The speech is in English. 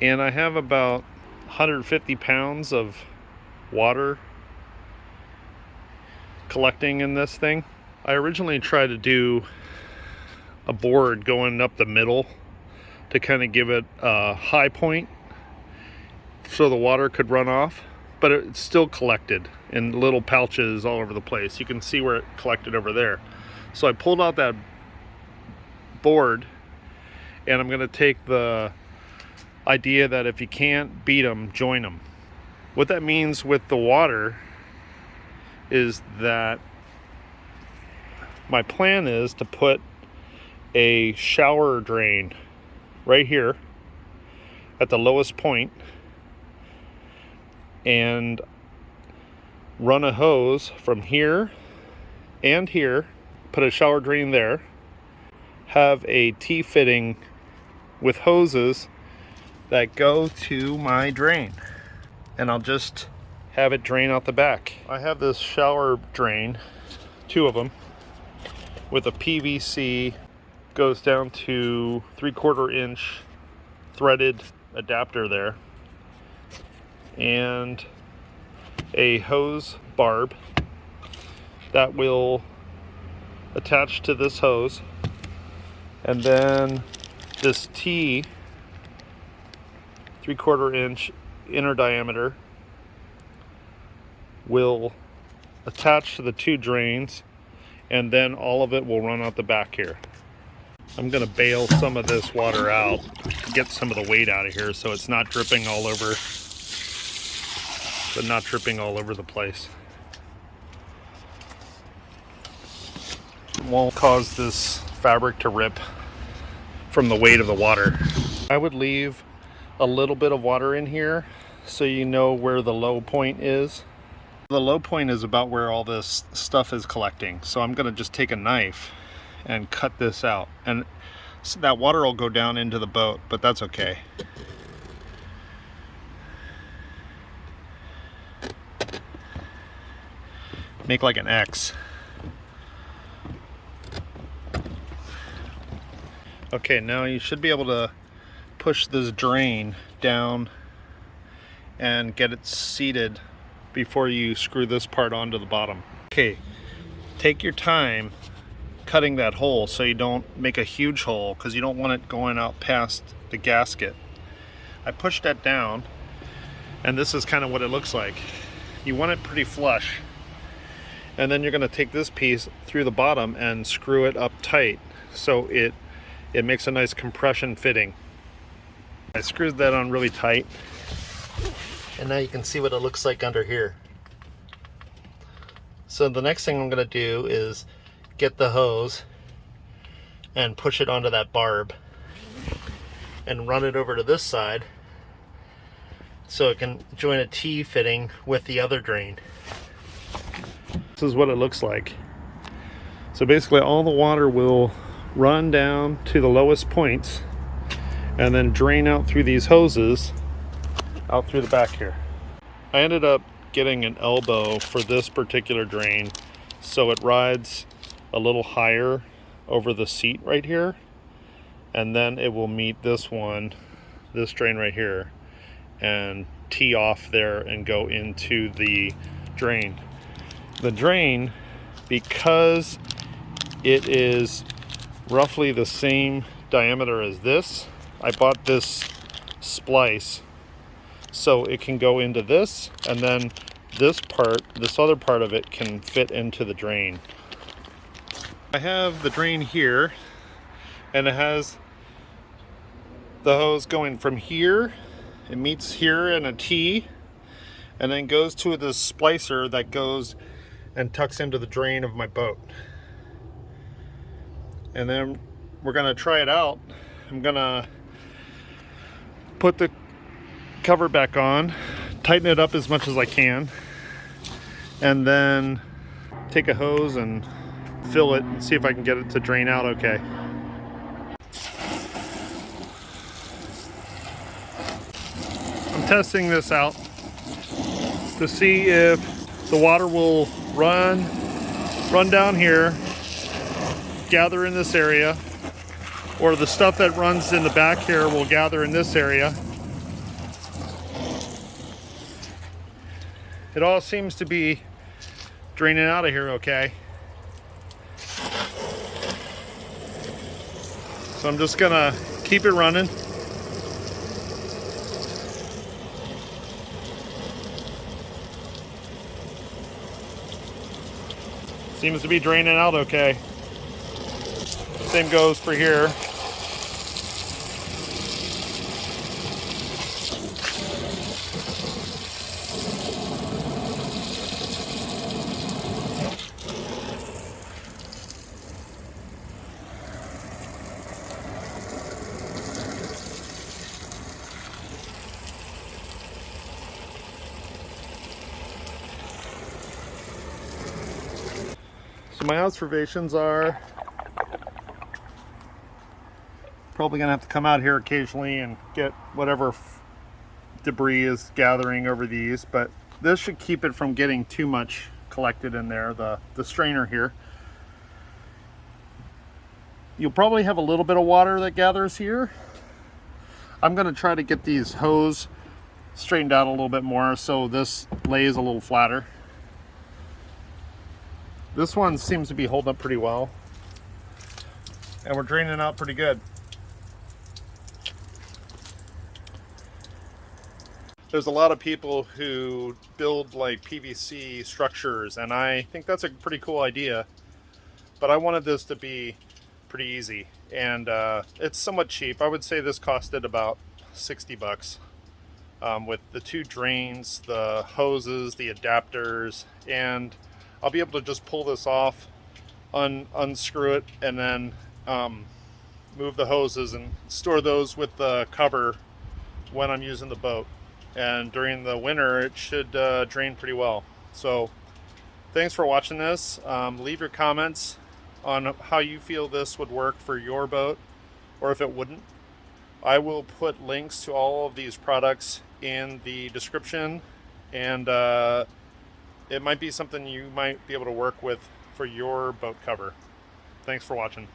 And I have about 150 pounds of water collecting in this thing. I originally tried to do a board going up the middle to kind of give it a high point so the water could run off, but it still collected in little pouches all over the place. You can see where it collected over there. So I pulled out that board, and I'm going to take the idea that if you can't beat them, join them. What that means with the water is that my plan is to put a shower drain right here at the lowest point and run a hose from here and here, put a shower drain there, have a T-fitting with hoses that go to my drain, and I'll just have it drain out the back. I have this shower drain, 2 of them, with a PVC, goes down to 3/4 inch threaded adapter there, and a hose barb that will attach to this hose, and then this T 3/4 inch inner diameter will attach to the 2 drains, and then all of it will run out the back here. I'm gonna bail some of this water out, get some of the weight out of here so it's not dripping all over, but not dripping all over the place. Won't cause this fabric to rip from the weight of the water. I would leave a little bit of water in here so you know where the low point is. The low point is about where all this stuff is collecting. So I'm gonna just take a knife and cut this out. And so that water will go down into the boat, but that's okay. Make like an X. Okay, now you should be able to push this drain down and get it seated before you screw this part onto the bottom. Okay, take your time cutting that hole so you don't make a huge hole, because you don't want it going out past the gasket. I pushed that down, and this is kind of what it looks like. You want it pretty flush, and then you're going to take this piece through the bottom and screw it up tight so it makes a nice compression fitting. I screwed that on really tight, and now you can see what it looks like under here. So the next thing I'm going to do is get the hose and push it onto that barb and run it over to this side so it can join a T fitting with the other drain. This is what it looks like. So basically all the water will run down to the lowest points and then drain out through these hoses out through the back here. I ended up getting an elbow for this particular drain so it rides a little higher over the seat right here, and then it will meet this one, this drain right here, and tee off there and go into the drain. The drain, because it is roughly the same diameter as this, I bought this splice so it can go into this, and then this other part of it can fit into the drain. I have the drain here, and it has the hose going from here, it meets here in a T, and then goes to this splicer that goes and tucks into the drain of my boat. And then we're gonna try it out. I'm gonna put the cover back on, tighten it up as much as I can, and then take a hose and fill it and see if I can get it to drain out okay. I'm testing this out to see if the water will run down here, gather in this area, or the stuff that runs in the back here will gather in this area, It all seems to be draining out of here okay. So I'm just gonna keep it running. Seems to be draining out okay. Same goes for here. So my observations are probably gonna have to come out here occasionally and get whatever debris is gathering over these, but this should keep it from getting too much collected in there, the strainer here. You'll probably have a little bit of water that gathers here. I'm gonna try to get these hose straightened out a little bit more so this lays a little flatter. This one seems to be holding up pretty well, and we're draining out pretty good. There's a lot of people who build like PVC structures, and I think that's a pretty cool idea, but I wanted this to be pretty easy, and it's somewhat cheap. I would say this costed about 60 bucks with the 2 drains, the hoses, the adapters, and I'll be able to just pull this off, unscrew it, and then move the hoses and store those with the cover when I'm using the boat. And during the winter, it should drain pretty well. So thanks for watching this. Leave your comments on how you feel this would work for your boat, or if it wouldn't. I will put links to all of these products in the description, and it might be something you might be able to work with for your boat cover. Thanks for watching.